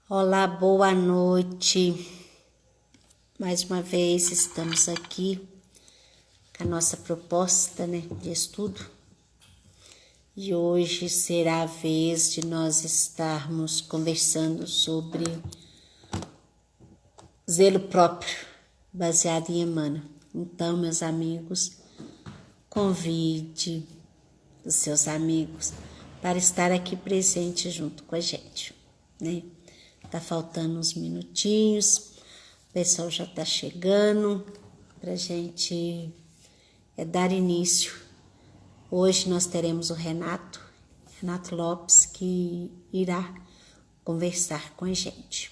Olá, boa noite. Mais uma vez estamos aqui com a nossa proposta, de estudo. E hoje será a vez de nós estarmos conversando sobre zelo próprio, baseado em Emmanuel. Então, meus amigos, convide os seus amigos para estar aqui presente junto com a gente, Tá faltando uns minutinhos, o pessoal já tá chegando pra gente dar início. Hoje nós teremos o Renato Lopes, que irá conversar com a gente,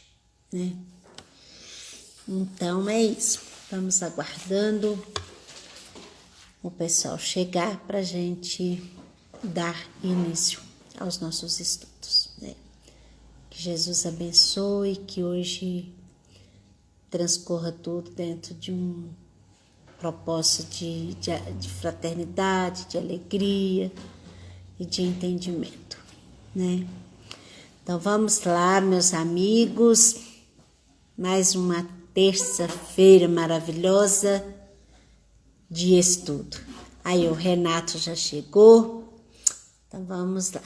Então é isso, vamos aguardando o pessoal chegar pra gente dar início aos nossos estudos, Que Jesus abençoe, que hoje transcorra tudo dentro de um propósito de fraternidade, de alegria e de entendimento, Então vamos lá, meus amigos, mais uma terça-feira maravilhosa de estudo. Aí o Renato já chegou, então vamos lá,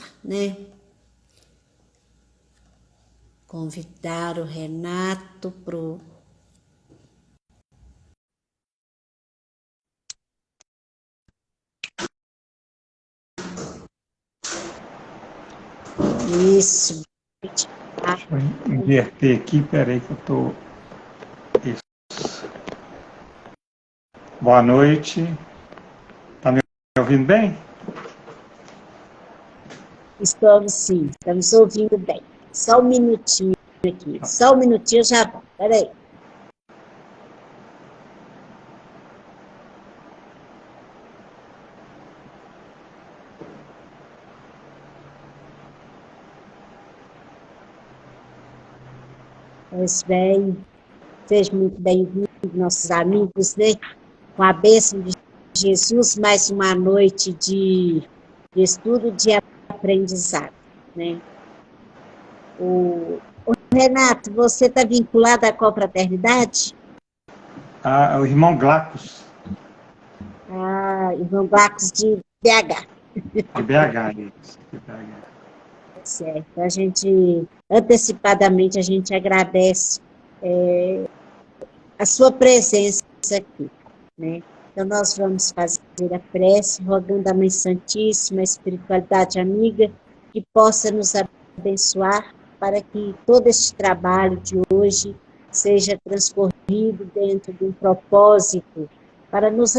Convidar o Renato pro... Isso. Deixa eu inverter aqui, peraí que eu tô... Isso. Boa noite. Tá me ouvindo bem? Estamos sim, estamos ouvindo bem. Só um minutinho aqui, só um minutinho já vai, peraí. Pois bem, sejam muito bem-vindos, nossos amigos, Com a bênção de Jesus, mais uma noite de estudo, de aprendizado, O Renato, você está vinculado à confraternidade? O irmão Glacos. Irmão Glacos de BH. De BH, isso. De BH. Certo. A gente, antecipadamente, a gente agradece a sua presença aqui, Então, nós vamos fazer a prece, rogando a Mãe Santíssima, a espiritualidade amiga, que possa nos abençoar para que todo este trabalho de hoje seja transcorrido dentro de um propósito para nos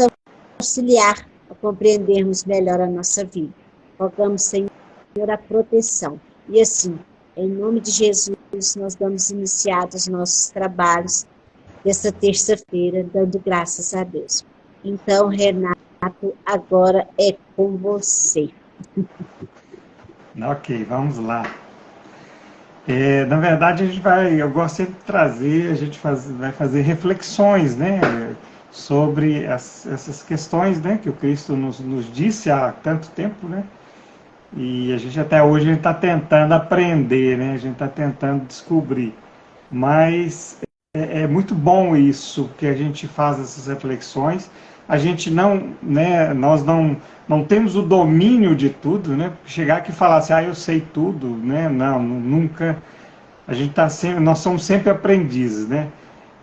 auxiliar a compreendermos melhor a nossa vida. Rogamos, Senhor, a proteção. E assim, em nome de Jesus, nós damos iniciados os nossos trabalhos desta terça-feira, dando graças a Deus. Então, Renato, agora é com você. Ok, vamos lá. Na verdade, eu gosto sempre de trazer, vai fazer reflexões, sobre essas questões, que o Cristo nos disse há tanto tempo, E a gente até hoje está tentando aprender, A gente está tentando descobrir. Mas é muito bom isso, que a gente faz essas reflexões. A gente nós não temos o domínio de tudo, Chegar aqui e falar assim, eu sei tudo, Não, nunca. Nós somos sempre aprendizes,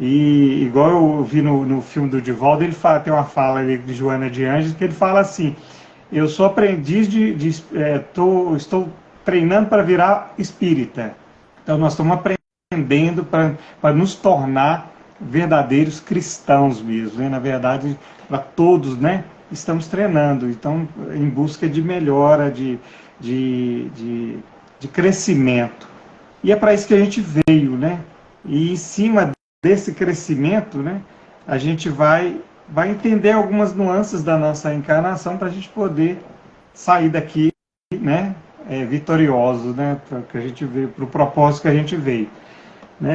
E igual eu vi no filme do Divaldo, tem uma fala ali de Joana de Ângeles, que ele fala assim: eu sou aprendiz estou treinando para virar espírita. Então nós estamos aprendendo para nos tornar verdadeiros cristãos mesmo, Na verdade, para todos, estamos treinando, então em busca de melhora, de crescimento. E é para isso que a gente veio, E em cima desse crescimento, a gente vai entender algumas nuances da nossa encarnação para a gente poder sair daqui, vitorioso, para o propósito que a gente veio.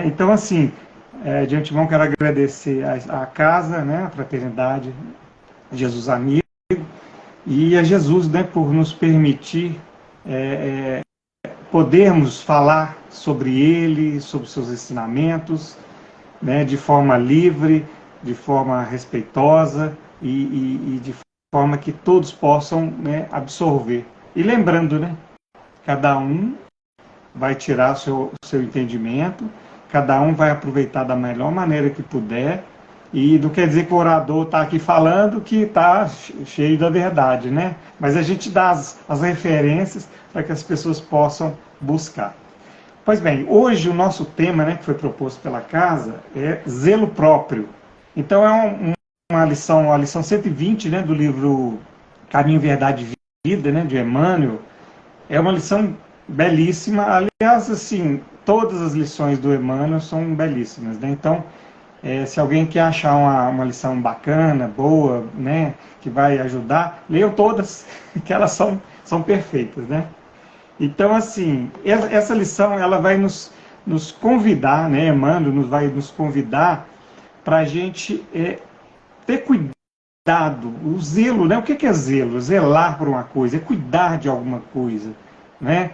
Então, assim, de antemão quero agradecer a casa, a fraternidade, Jesus Amigo, e a Jesus, por nos permitir podermos falar sobre ele, sobre seus ensinamentos, né, de forma livre, de forma respeitosa e de forma que todos possam, né, absorver. E lembrando, né, cada um vai tirar o seu entendimento, cada um vai aproveitar da melhor maneira que puder, e não quer dizer que o orador está aqui falando que está cheio da verdade, né? Mas a gente dá as referências para que as pessoas possam buscar. Pois bem, hoje o nosso tema, né, que foi proposto pela casa, é zelo próprio. Então é uma lição, a lição 120, né, do livro Caminho, Verdade e Vida, né, de Emmanuel. É uma lição belíssima. Aliás, assim, todas as lições do Emmanuel são belíssimas, né? Então, se alguém quer achar uma lição bacana, boa, né, que vai ajudar, leiam todas, que elas são perfeitas, né? Então, assim, essa lição ela vai nos convidar, né, Emmanuel vai nos convidar para a gente ter cuidado, o zelo, né? O que é zelo? Zelar por uma coisa, é cuidar de alguma coisa, né?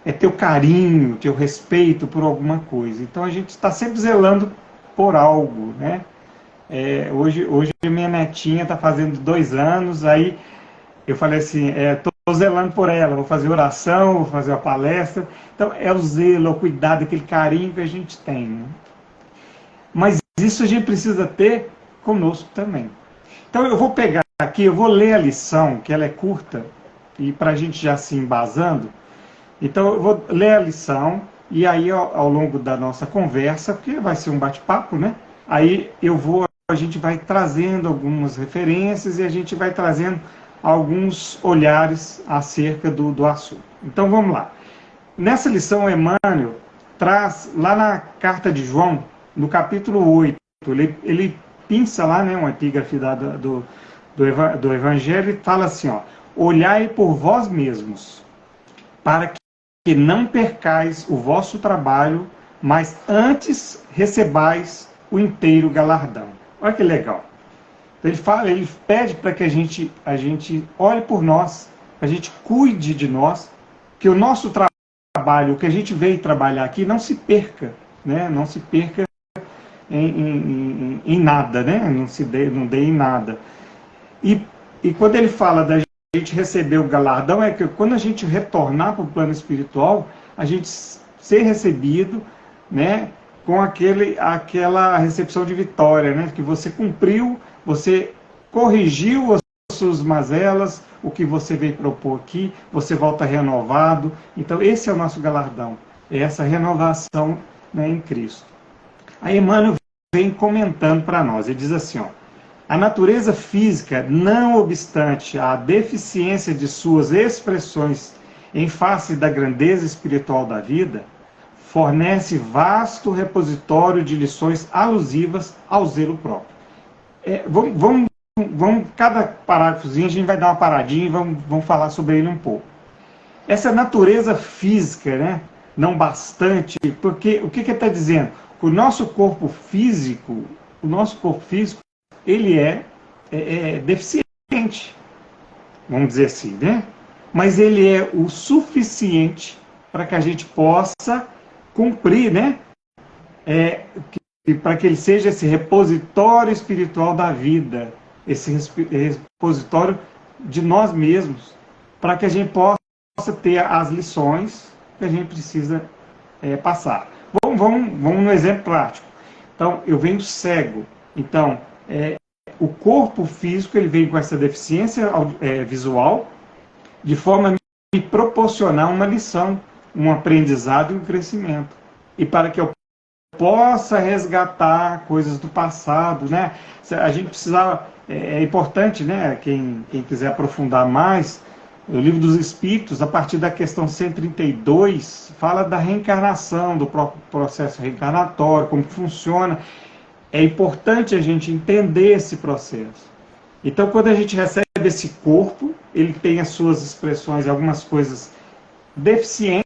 É ter o carinho, ter o respeito por alguma coisa. Então a gente está sempre zelando por algo, né? Hoje minha netinha está fazendo 2 anos, aí eu falei assim, estou zelando por ela, vou fazer oração, vou fazer uma palestra. Então é o zelo, é o cuidado, aquele carinho que a gente tem, né? Mas isso a gente precisa ter conosco também. Então eu vou pegar aqui, eu vou ler a lição, que ela é curta, e para a gente já se embasando, então eu vou ler a lição, e aí ao longo da nossa conversa, porque vai ser um bate-papo, né? Aí a gente vai trazendo algumas referências e a gente vai trazendo alguns olhares acerca do assunto. Então vamos lá. Nessa lição, Emmanuel traz, lá na carta de João, no capítulo 8, ele pinça lá, né, um epígrafe do Evangelho e fala assim, ó, olhai por vós mesmos, para que não percais o vosso trabalho, mas antes recebais o inteiro galardão. Olha que legal. Ele pede para que a gente olhe por nós, que a gente cuide de nós, que o nosso trabalho, o que a gente veio trabalhar aqui, não se perca, né? Não se perca em nada, né? Não dê em nada. E quando ele fala da gente receber o galardão, é que quando a gente retornar para o plano espiritual, a gente ser recebido, né, com aquela recepção de vitória, né, que você cumpriu, você corrigiu as suas mazelas, o que você veio propor aqui, você volta renovado. Então esse é o nosso galardão, é essa renovação, né, em Cristo. Aí Emmanuel vem comentando para nós, ele diz assim, ó, a natureza física, não obstante a deficiência de suas expressões em face da grandeza espiritual da vida, fornece vasto repositório de lições alusivas ao zelo próprio. Vamos cada parágrafozinho, a gente vai dar uma paradinha e vamos falar sobre ele um pouco. Essa natureza física, né, não bastante, porque o que ele está dizendo? O nosso corpo físico, ele é deficiente, vamos dizer assim, né? Mas ele é o suficiente para que a gente possa cumprir, né? Para que ele seja esse repositório espiritual da vida, esse repositório de nós mesmos, para que a gente possa ter as lições que a gente precisa passar. Vamos no exemplo prático. Então, eu venho cego. Então, o corpo físico ele vem com essa deficiência visual, de forma a me proporcionar uma lição, um aprendizado e um crescimento. E para que eu possa resgatar coisas do passado, né? A gente precisava, é importante, né? Quem quiser aprofundar mais, o Livro dos Espíritos, a partir da questão 132, fala da reencarnação, do próprio processo reencarnatório, como funciona. É importante a gente entender esse processo. Então, quando a gente recebe esse corpo, ele tem as suas expressões, algumas coisas deficientes,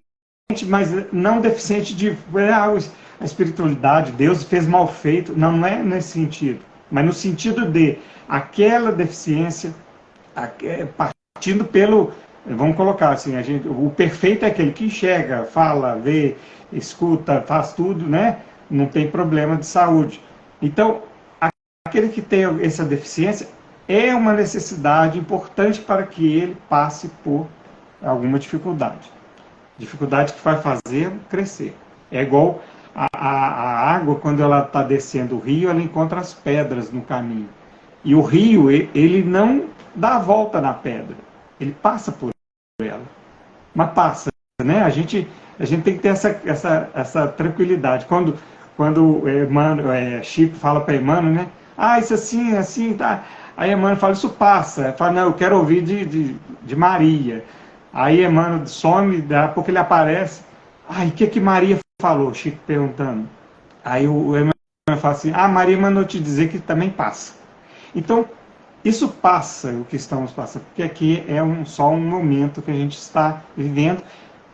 mas não deficiente de a espiritualidade, Deus fez mal feito. Não é nesse sentido, mas no sentido de aquela deficiência, partindo pelo vamos colocar assim, o perfeito é aquele que enxerga, fala, vê, escuta, faz tudo, né? Não tem problema de saúde. Então, aquele que tem essa deficiência é uma necessidade importante para que ele passe por alguma dificuldade. Dificuldade que vai fazer crescer. É igual a água, quando ela está descendo o rio, ela encontra as pedras no caminho. E o rio, ele não dá a volta na pedra. Ele passa por ela. Mas passa, né? A gente tem que ter essa tranquilidade. Quando Chico fala para Emmanuel, né? Isso assim, assim, tá. Aí Emmanuel fala, isso passa. Fala, não, eu quero ouvir de Maria. Aí Emmanuel some, daqui a pouco ele aparece. O que Maria falou? Chico perguntando. Aí o Emmanuel fala assim, Maria mandou te dizer que também passa. Então, isso passa, o que estamos passando, porque aqui é só um momento que a gente está vivendo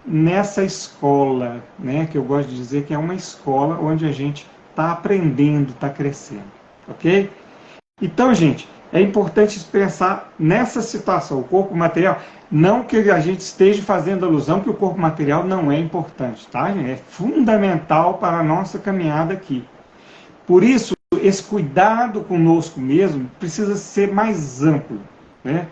nessa escola, né, que eu gosto de dizer que é uma escola onde a gente está aprendendo, está crescendo, ok? Então, gente, é importante pensar nessa situação, o corpo material, não que a gente esteja fazendo alusão que o corpo material não é importante, tá, gente? É fundamental para a nossa caminhada aqui. Por isso, esse cuidado conosco mesmo precisa ser mais amplo, né?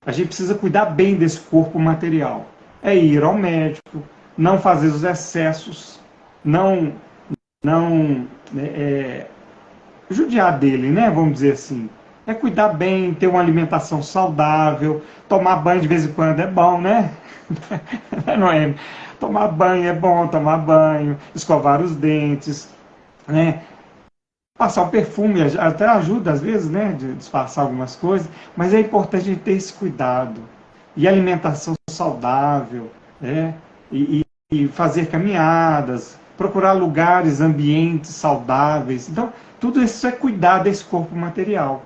A gente precisa cuidar bem desse corpo material. É ir ao médico, não fazer os excessos, não judiar dele, né? Vamos dizer assim. É cuidar bem, ter uma alimentação saudável, tomar banho de vez em quando é bom, né? Não é? Tomar banho é bom, tomar banho, escovar os dentes, né? Passar o perfume até ajuda às vezes, né, de disfarçar algumas coisas, mas é importante a gente ter esse cuidado. E alimentação saudável, né, e fazer caminhadas, procurar lugares, ambientes saudáveis. Então, tudo isso é cuidar desse corpo material.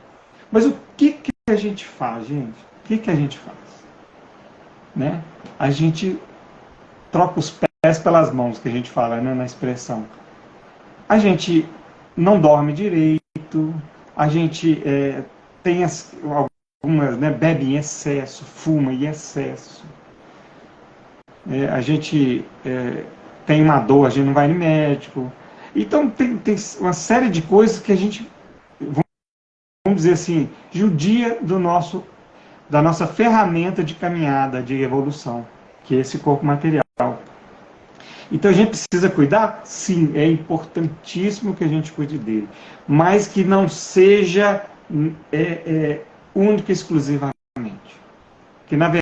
Mas o que a gente faz, gente? O que a gente faz? Né? A gente troca os pés pelas mãos, que a gente fala, né, na expressão. A gente não dorme direito, a gente tem algumas, né, bebe em excesso, fuma em excesso, a gente tem uma dor, a gente não vai no médico. Então tem uma série de coisas que a gente, vamos dizer assim, judia da nossa ferramenta de caminhada, de evolução, que é esse corpo material. Então a gente precisa cuidar? Sim, é importantíssimo que a gente cuide dele, mas que não seja única e exclusivamente. Que na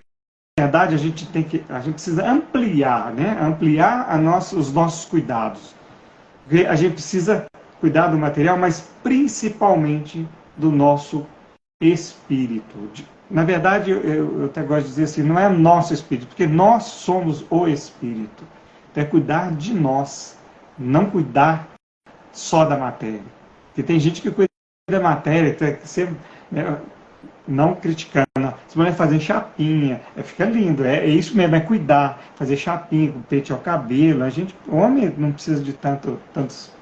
verdade a gente precisa ampliar, né? Ampliar os nossos cuidados. A gente precisa cuidar do material, mas principalmente do nosso espírito. Na verdade, eu até gosto de dizer assim, não é nosso espírito, porque nós somos o espírito. É cuidar de nós, não cuidar só da matéria. Porque tem gente que cuida da matéria, né, não criticando. Se mulher fazer chapinha, fica lindo, é isso mesmo, é cuidar, fazer chapinha, pente ao cabelo. Homem não precisa de tantas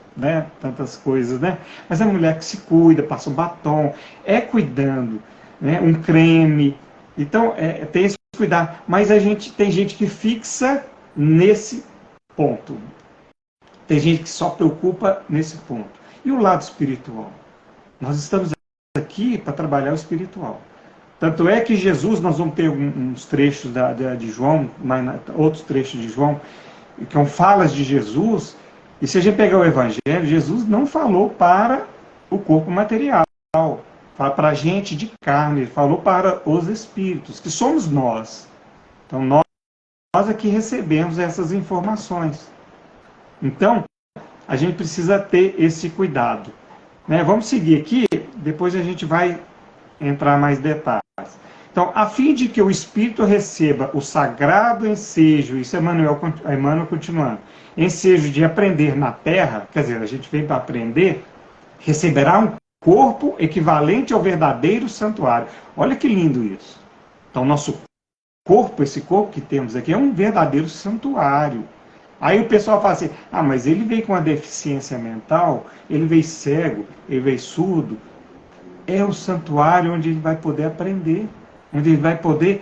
coisas, né? Mas a mulher que se cuida, passa um batom, cuidando, né? Um creme. Então, tem esse cuidar. Mas tem gente que fixa nesse ponto. Tem gente que só preocupa nesse ponto. E o lado espiritual? Nós estamos aqui para trabalhar o espiritual. Tanto é que Jesus, nós vamos ter uns trechos de João, outros trechos de João, que são falas de Jesus, e se a gente pegar o Evangelho, Jesus não falou para o corpo material, para a gente de carne, ele falou para os espíritos, que somos nós. Então, nós aqui recebemos essas informações. Então, a gente precisa ter esse cuidado. Né? Vamos seguir aqui, depois a gente vai entrar mais detalhes. Então, a fim de que o espírito receba o sagrado ensejo, isso é Emmanuel continuando, ensejo de aprender na terra, quer dizer, a gente vem para aprender, receberá um corpo equivalente ao verdadeiro santuário. Olha que lindo isso. Então, nosso corpo, esse corpo que temos aqui, é um verdadeiro santuário. Aí o pessoal fala assim, mas ele veio com uma deficiência mental, ele veio cego, ele veio surdo. É o santuário onde ele vai poder aprender, onde ele vai poder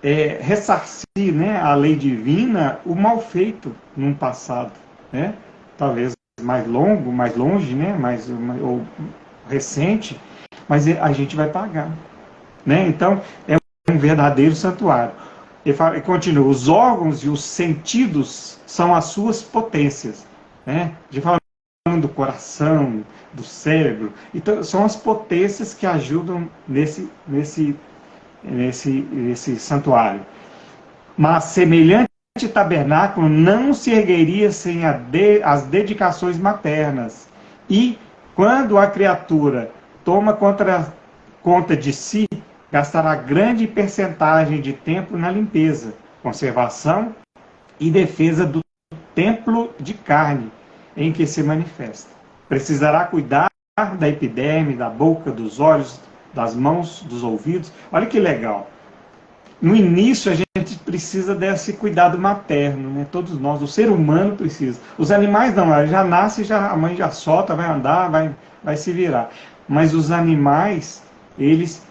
ressarcir, né, a lei divina o mal feito num passado, né? Talvez mais longo, mais longe, né, ou recente, mas a gente vai pagar, né? Então é um verdadeiro santuário. Ele continua: os órgãos e os sentidos são as suas potências, né? De falando do coração, do cérebro, então são as potências que ajudam nesse santuário. Mas semelhante tabernáculo não se ergueria sem as dedicações maternas. E quando a criatura toma conta de si, gastará grande percentagem de tempo na limpeza, conservação e defesa do templo de carne em que se manifesta. Precisará cuidar da epiderme, da boca, dos olhos, das mãos, dos ouvidos. Olha que legal. No início a gente precisa desse cuidado materno, né? Todos nós, o ser humano precisa. Os animais não, já nasce, a mãe já solta, vai andar, vai se virar. Mas os animais, eles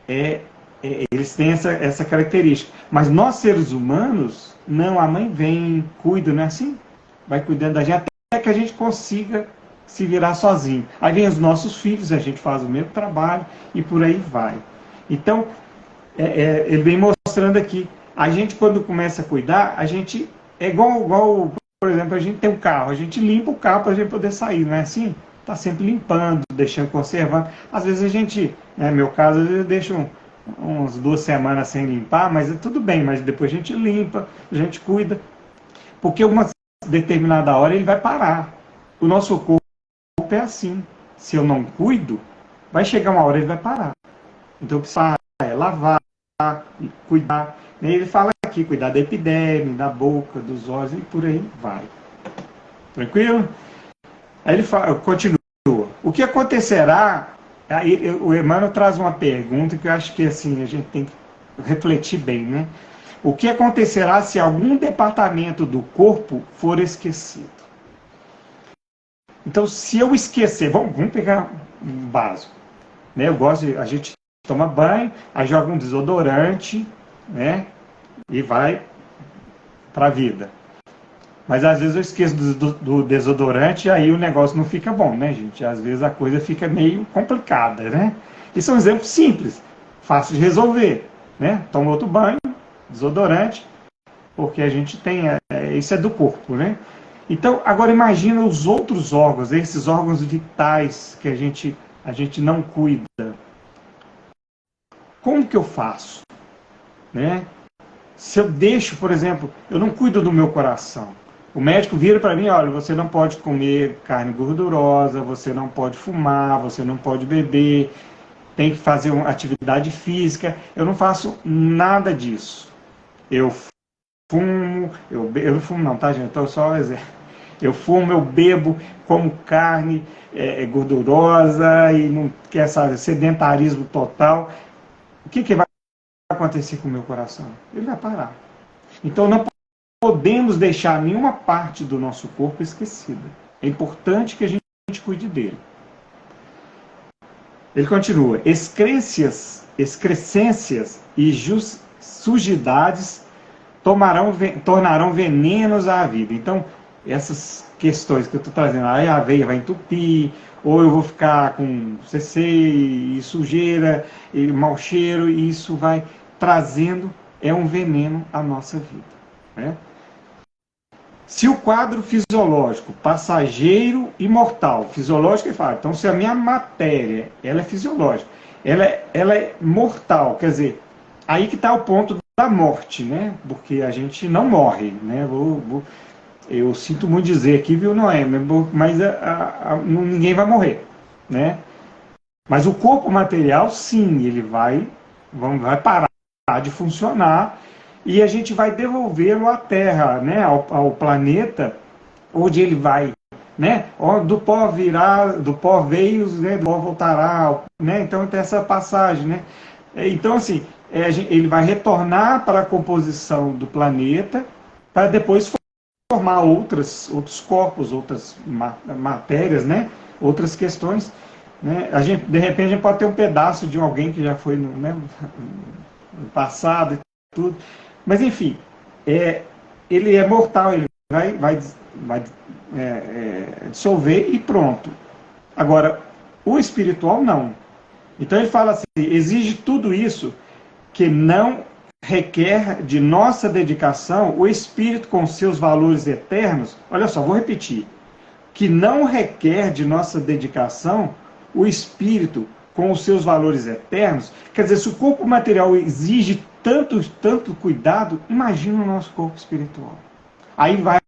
têm essa característica. Mas nós, seres humanos, não, a mãe vem, cuida, não é assim? Vai cuidando da gente até que a gente consiga se virar sozinho. Aí vem os nossos filhos, a gente faz o mesmo trabalho e por aí vai. Então, ele vem mostrando aqui, a gente quando começa a cuidar, a gente é igual, por exemplo, a gente tem um carro, a gente limpa o carro para a gente poder sair, não é assim? Está sempre limpando, deixando, conservando. Às vezes a gente, no meu caso, eu deixo umas 2 semanas sem limpar, mas tudo bem, mas depois a gente limpa, a gente cuida, porque uma determinada hora ele vai parar. O nosso corpo é assim, se eu não cuido, vai chegar uma hora ele vai parar. Então precisa lavar, cuidar. Ele fala aqui, cuidar da epiderme, da boca, dos olhos e por aí vai. Tranquilo? Aí ele continua. O que acontecerá? Aí o Emmanuel traz uma pergunta que eu acho que assim, a gente tem que refletir bem, né? O que acontecerá se algum departamento do corpo for esquecido? Então, se eu esquecer, vamos pegar um básico, né? A gente toma banho, aí joga um desodorante, né? E vai para a vida. Mas às vezes eu esqueço do desodorante e aí o negócio não fica bom, né, gente? Às vezes a coisa fica meio complicada, né? E são exemplos simples, fácil de resolver, né? Toma outro banho, desodorante, porque a gente tem, isso é do corpo, né? Então, agora imagina os outros órgãos, esses órgãos vitais que a gente não cuida. Como que eu faço? Né? Se eu deixo, por exemplo, eu não cuido do meu coração. O médico vira para mim, olha, você não pode comer carne gordurosa, você não pode fumar, você não pode beber, tem que fazer uma atividade física. Eu não faço nada disso. Eu fumo, eu não fumo não, tá, gente? Então, só eu fumo, eu bebo, como carne gordurosa e não quer saber, sedentarismo total. O que vai acontecer com o meu coração? Ele vai parar. Então, não podemos deixar nenhuma parte do nosso corpo esquecida. É importante que a gente cuide dele. Ele continua: excrescências e sujidades tornarão venenos à vida. Então, essas questões que eu estou trazendo, aí a veia vai entupir, ou eu vou ficar com CC e sujeira, e mau cheiro, e isso vai trazendo, um veneno à nossa vida. Né? Se o quadro fisiológico, passageiro e mortal, fisiológico, ele fala, então se a minha matéria, ela é fisiológica, ela é mortal, quer dizer, aí que está o ponto da morte, né? Porque a gente não morre, né? Eu sinto muito dizer aqui, viu, não é, mas ninguém vai morrer, né? Mas o corpo material, sim, ele vai parar de funcionar e a gente vai devolvê-lo à Terra, né? Ao planeta, onde ele vai, né? Do pó veio, né? Do pó voltará, né? Então tem essa passagem, né? Então, assim, ele vai retornar para a composição do planeta para depois formar outros corpos, outras matérias, né? Outras questões. Né? De repente, a gente pode ter um pedaço de alguém que já foi no passado e tudo. Mas, enfim, ele é mortal, ele vai dissolver e pronto. Agora, o espiritual não. Então ele fala assim, exige tudo isso que não requer de nossa dedicação o espírito com seus valores eternos. Olha só, vou repetir. Que não requer de nossa dedicação o espírito com os seus valores eternos. Quer dizer, se o corpo material exige tanto cuidado, imagina o nosso corpo espiritual. Aí vai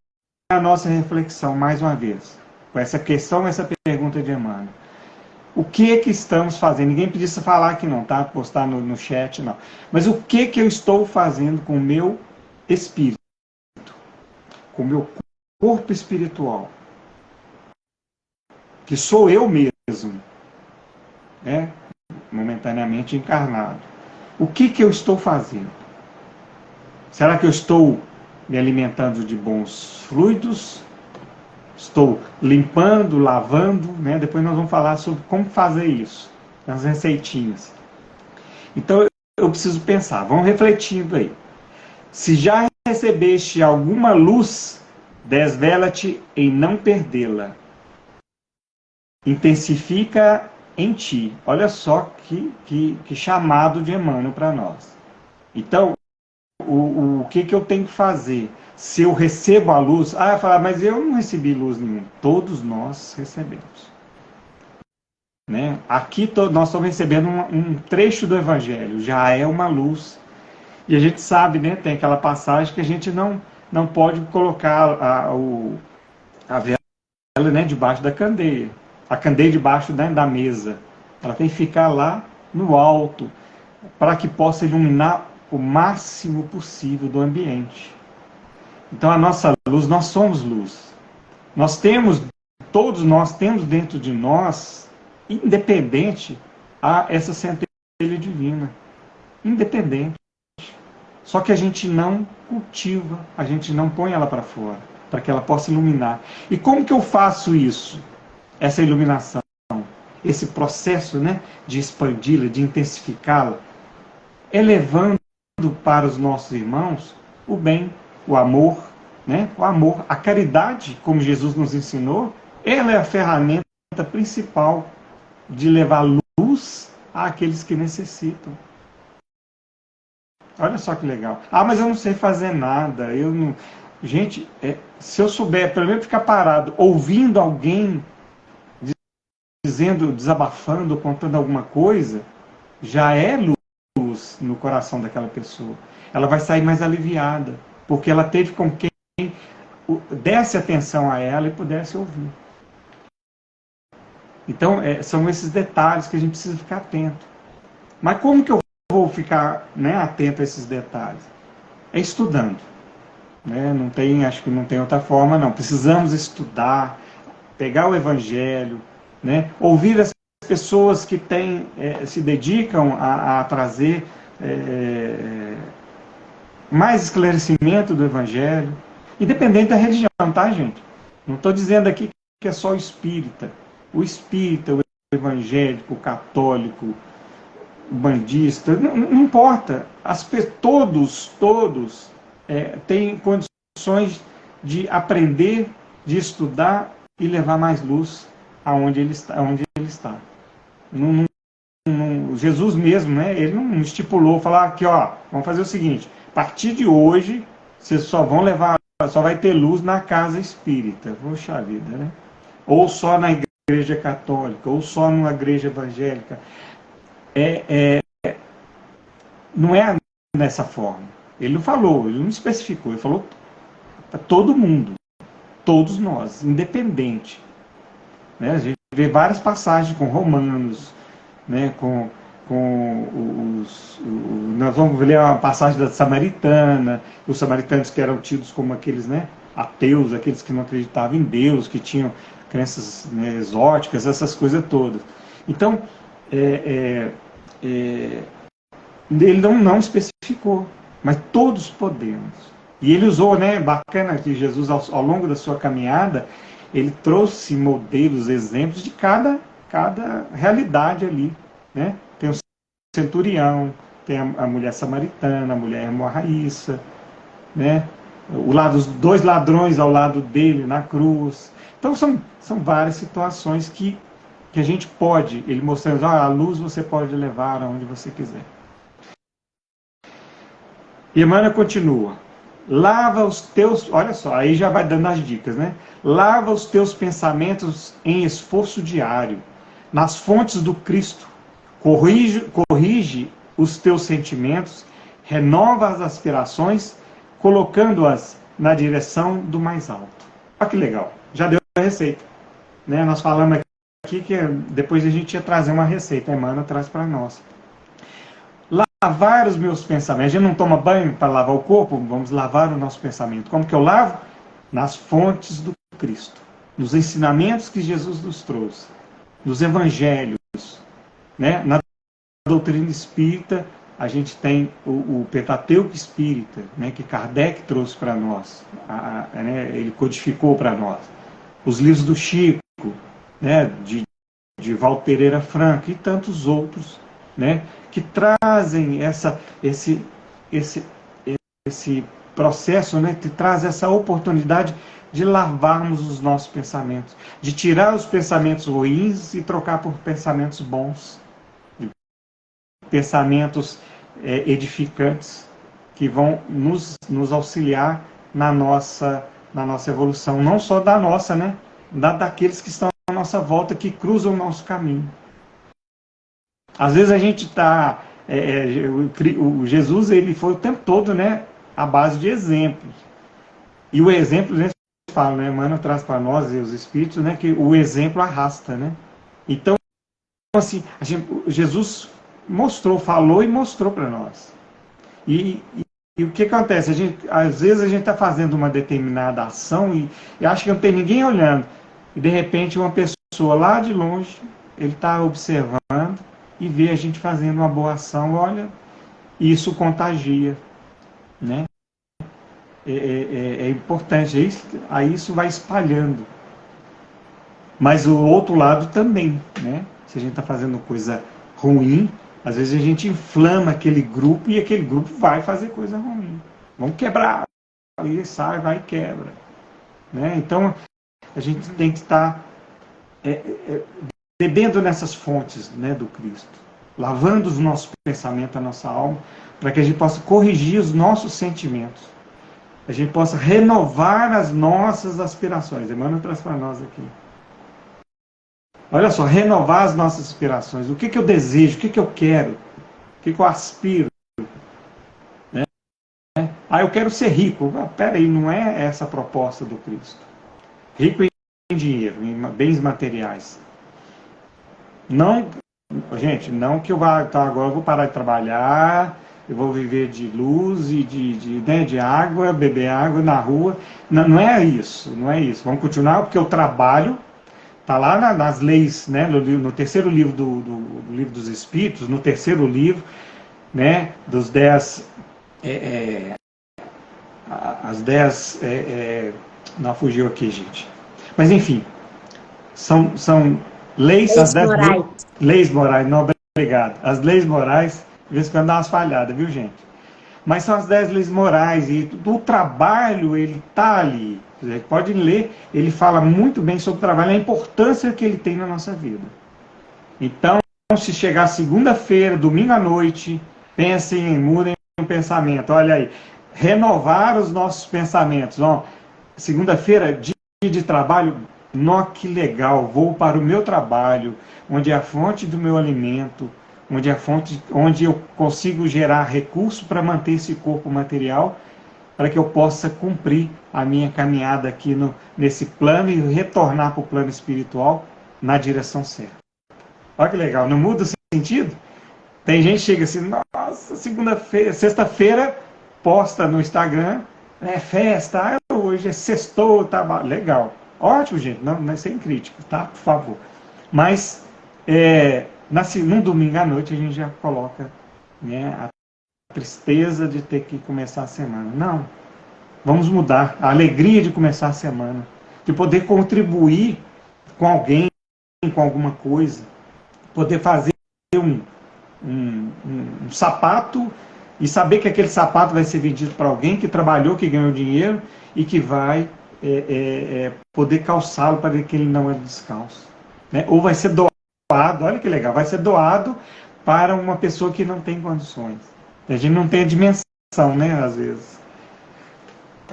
a nossa reflexão, mais uma vez, com essa questão, essa pergunta de Emmanuel. O que estamos fazendo? Ninguém precisa falar aqui não, tá? Postar no chat, não. Mas o que eu estou fazendo com o meu espírito? Com o meu corpo espiritual? Que sou eu mesmo, né? Momentaneamente encarnado. O que eu estou fazendo? Será que eu estou me alimentando de bons fluidos? Estou limpando, lavando, né? Depois nós vamos falar sobre como fazer isso, nas receitinhas. Então eu preciso pensar, vamos refletindo aí. Se já recebeste alguma luz, desvela-te em não perdê-la. Intensifica em ti. Olha só que chamado de Emmanuel para nós. Então, o que eu tenho que fazer? Se eu recebo a luz, falar, mas eu não recebi luz nenhuma. Todos nós recebemos. Né? Aqui nós estamos recebendo um trecho do Evangelho, já é uma luz. E a gente sabe, né, tem aquela passagem que a gente não pode colocar a vela, né, debaixo da candeia. A candeia debaixo, né, da mesa. Ela tem que ficar lá no alto, para que possa iluminar o máximo possível do ambiente. Então a nossa luz, nós somos luz. Todos nós temos dentro de nós, independente, essa centelha divina. Independente. Só que a gente não cultiva, a gente não põe ela para fora, para que ela possa iluminar. E como que eu faço isso? Essa iluminação, esse processo, né, de expandi-la, de intensificá-la, elevando para os nossos irmãos o bem, o amor, né, o amor, a caridade, como Jesus nos ensinou, ela é a ferramenta principal de levar luz àqueles que necessitam. Olha só que legal. Mas eu não sei fazer nada, eu não... Gente, se eu souber, pelo menos ficar parado, ouvindo alguém dizendo, desabafando, contando alguma coisa, já é luz no coração daquela pessoa. Ela vai sair mais aliviada, porque ela teve com quem desse atenção a ela e pudesse ouvir. Então, são esses detalhes que a gente precisa ficar atento. Mas como que eu vou ficar, né, atento a esses detalhes? É estudando. Né? Acho que não tem outra forma, não. Precisamos estudar, pegar o Evangelho, né? Ouvir as pessoas que se dedicam a trazer mais esclarecimento do Evangelho, independente da religião, tá, gente? Não estou dizendo aqui que é só o espírita. O espírita, o evangélico, o católico, o bandista, não importa. Todos têm condições de aprender, de estudar e levar mais luz aonde ele está. Jesus mesmo, né, ele não estipulou, falar aqui, vamos fazer o seguinte, a partir de hoje, vocês só vai ter luz na casa espírita. Poxa vida, né? Ou só na igreja católica, ou só numa igreja evangélica. Não é dessa forma. Ele não falou, ele não especificou, ele falou para todo mundo, todos nós, independente. Né? A gente vê várias passagens com romanos, né? Nós vamos ler uma passagem da Samaritana, os samaritanos que eram tidos como aqueles, né, ateus, aqueles que não acreditavam em Deus, que tinham crenças, né, exóticas, essas coisas todas. Então, ele não especificou, mas todos podemos. E ele usou, né, bacana que Jesus, ao longo da sua caminhada, ele trouxe modelos, exemplos de cada realidade ali. Né? Tem o centurião, tem a mulher samaritana, a mulher hemorraíça, né? Os dois ladrões ao lado dele na cruz. Então são várias situações que a gente pode, ele mostrando, a luz você pode levar aonde você quiser. E Emmanuel continua, lava os teus, olha só, aí já vai dando as dicas, né? Lava os teus pensamentos em esforço diário, nas fontes do Cristo, corrige os teus sentimentos, renova as aspirações, colocando-as na direção do mais alto. Olha que legal, já deu a receita, né? Nós falamos aqui que depois a gente ia trazer uma receita, a Emmanuel traz para nós. Lavar os meus pensamentos. A gente não toma banho para lavar o corpo? Vamos lavar o nosso pensamento. Como que eu lavo? Nas fontes do Cristo, nos ensinamentos que Jesus nos trouxe, nos evangelhos, né? Na doutrina espírita, a gente tem o Pentateuco espírita, né? Que Kardec trouxe para nós, né? Ele codificou para nós. Os livros do Chico, né? De Valdo Pereira Franco e tantos outros, né? Que trazem esse processo, né? Que traz essa oportunidade de lavarmos os nossos pensamentos, de tirar os pensamentos ruins e trocar por pensamentos bons, pensamentos edificantes, que vão nos auxiliar na nossa evolução, não só da nossa, né? Daqueles que estão à nossa volta, que cruzam o nosso caminho. Às vezes a gente está... o Jesus, ele foi o tempo todo, né, à base de exemplos. E o exemplo, a gente fala, né, Emmanuel traz para nós, e os espíritos, né, que o exemplo arrasta, né? Então, assim, Jesus falou e mostrou para nós. E o que acontece? Às vezes a gente está fazendo uma determinada ação e acha que não tem ninguém olhando. E de repente uma pessoa lá de longe, ele está observando e vê a gente fazendo uma boa ação, olha, isso contagia, né? É importante, aí isso vai espalhando. Mas o outro lado também, né? Se a gente está fazendo coisa ruim, às vezes a gente inflama aquele grupo e aquele grupo vai fazer coisa ruim. Vamos quebrar. Aí sai, vai e quebra. Né? Então, a gente tem que estar bebendo nessas fontes, né, do Cristo. Lavando os nossos pensamentos, a nossa alma, para que a gente possa corrigir os nossos sentimentos. A gente possa renovar as nossas aspirações. Emmanuel traz para nós aqui. Olha só, renovar as nossas aspirações. O que eu desejo, o que eu quero, o que eu aspiro. Né? Eu quero ser rico. Peraí, não é essa a proposta do Cristo. Rico em dinheiro, em bens materiais. Não, gente, não que eu vá, então agora eu vou parar de trabalhar, eu vou viver de luz e de água, beber água na rua. Não é isso, não é isso. Vamos continuar, porque o trabalho está lá nas leis, né, no terceiro livro do Livro dos Espíritos, no terceiro livro, né, dos 10... as 10... não fugiu aqui, gente. Mas, enfim, são leis... Leis morais, não, obrigado. As leis morais, de vez em quando dá umas falhadas, viu, gente? Mas são as 10 leis morais, e o trabalho, ele está ali. Você pode ler, ele fala muito bem sobre o trabalho, a importância que ele tem na nossa vida. Então, se chegar segunda-feira, domingo à noite, pensem, mudem o pensamento. Olha aí, renovar os nossos pensamentos. Segunda-feira, dia de trabalho, que legal, vou para o meu trabalho, onde é a fonte do meu alimento, onde eu consigo gerar recurso para manter esse corpo material, para que eu possa cumprir a minha caminhada aqui nesse plano e retornar para o plano espiritual na direção certa. Olha que legal, não muda o sentido? Tem gente que chega assim, nossa, segunda-feira, sexta-feira, posta no Instagram, festa, hoje é sextou, tá legal. Ótimo, gente, não é sem crítica, tá? Por favor. Mas, num domingo à noite, a gente já coloca, né, a tristeza de ter que começar a semana. Não. Vamos mudar. A alegria de começar a semana. De poder contribuir com alguém, com alguma coisa. Poder fazer um sapato e saber que aquele sapato vai ser vendido para alguém que trabalhou, que ganhou dinheiro e que vai poder calçá-lo para que ele não é descalço. Né? Ou vai ser doado, olha que legal, vai ser doado para uma pessoa que não tem condições. A gente não tem a dimensão, né, às vezes.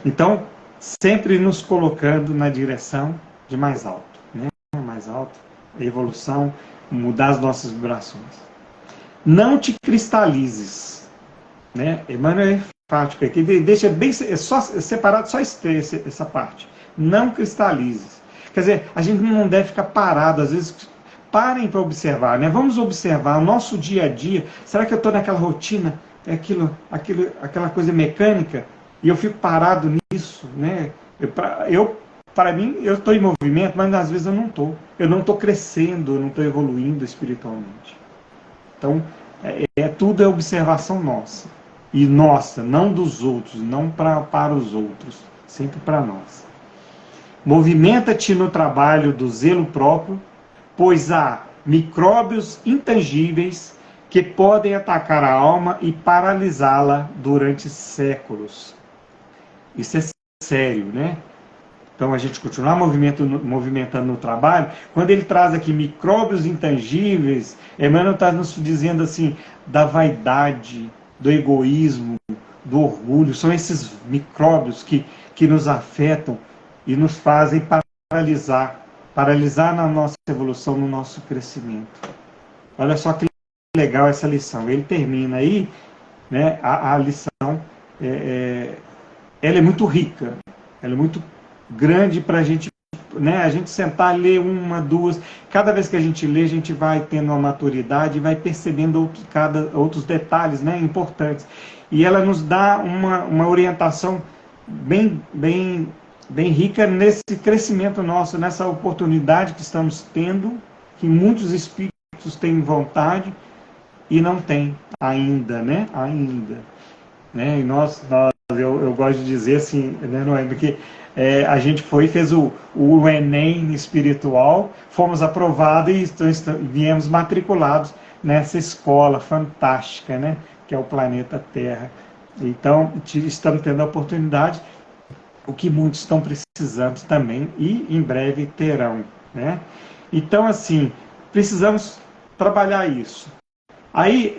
Então, sempre nos colocando na direção de mais alto, né? Mais alto, evolução, mudar as nossas vibrações. Não te cristalizes, né? Emmanuel é enfático aqui, deixa bem separado só essa parte. Não cristalizes. Quer dizer, a gente não deve ficar parado, às vezes. Parem para observar, né? Vamos observar o nosso dia a dia. Será que eu estou naquela rotina, aquela coisa mecânica, e eu fico parado nisso, né? Para mim, eu estou em movimento, mas às vezes eu não estou. Eu não estou crescendo, eu não estou evoluindo espiritualmente. Então, tudo é observação nossa. E nossa, não dos outros, não para os outros, sempre para nós. Movimenta-te no trabalho do zelo próprio, pois há micróbios intangíveis que podem atacar a alma e paralisá-la durante séculos. Isso é sério, né? Então a gente continuar movimentando no trabalho. Quando ele traz aqui micróbios intangíveis, Emmanuel está nos dizendo assim, da vaidade, do egoísmo, do orgulho. São esses micróbios que nos afetam e nos fazem paralisar na nossa evolução, no nosso crescimento. Olha só que legal essa lição. Ele termina aí, né, a lição, ela é muito rica, ela é muito grande para a gente, né, a gente sentar e ler uma, duas. Cada vez que a gente lê, a gente vai tendo uma maturidade e vai percebendo outros detalhes, né, importantes. E ela nos dá uma orientação bem rica nesse crescimento nosso, nessa oportunidade que estamos tendo, que muitos espíritos têm vontade e não têm ainda, né? Ainda. Né? E eu gosto de dizer assim, né, Noemi, que a gente fez o Enem espiritual, fomos aprovados e viemos matriculados nessa escola fantástica, né? Que é o planeta Terra. Então, estamos tendo a oportunidade, o que muitos estão precisando também e em breve terão, né? Então, assim, precisamos trabalhar isso. Aí,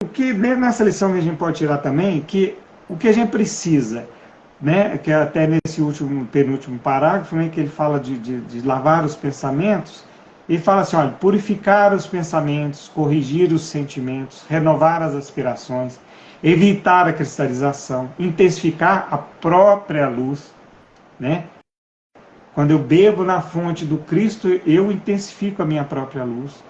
o que nessa lição que a gente pode tirar também, que o que a gente precisa, né, que até nesse penúltimo parágrafo, né, que ele fala de lavar os pensamentos, ele fala assim, olha, purificar os pensamentos, corrigir os sentimentos, renovar as aspirações, evitar a cristalização, intensificar a própria luz, né? Quando eu bebo na fonte do Cristo, eu intensifico a minha própria luz.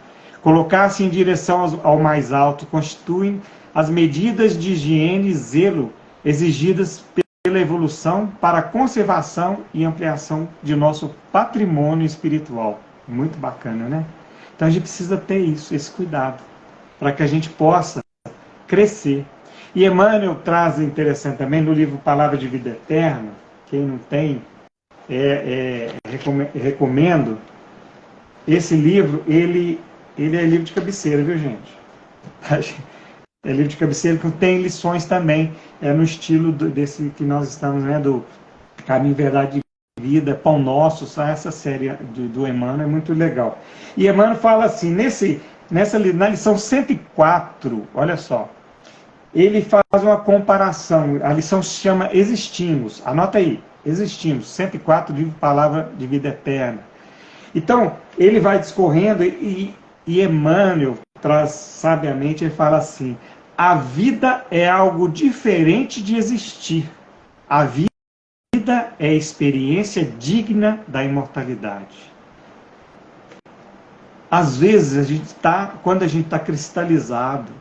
Colocar-se em direção ao mais alto constituem as medidas de higiene e zelo exigidas pela evolução para a conservação e ampliação de nosso patrimônio espiritual. Muito bacana, né? Então a gente precisa ter isso, esse cuidado, para que a gente possa crescer. E Emmanuel traz, interessante também, no livro Palavra de Vida Eterna, quem não tem, recomendo. Esse livro, ele é livro de cabeceira, viu, gente? É livro de cabeceira que tem lições também, no estilo desse que nós estamos, né, do Caminho, Verdade e Vida, Pão Nosso, essa série do Emmanuel é muito legal. E Emmanuel fala assim, na lição 104, olha só, ele faz uma comparação, a lição se chama Existimos, anota aí, Existimos, 104, livro Palavra de Vida Eterna. Então, ele vai discorrendo e Emmanuel traz sabiamente, ele fala assim, a vida é algo diferente de existir. A vida é experiência digna da imortalidade. Às vezes, quando a gente está cristalizado,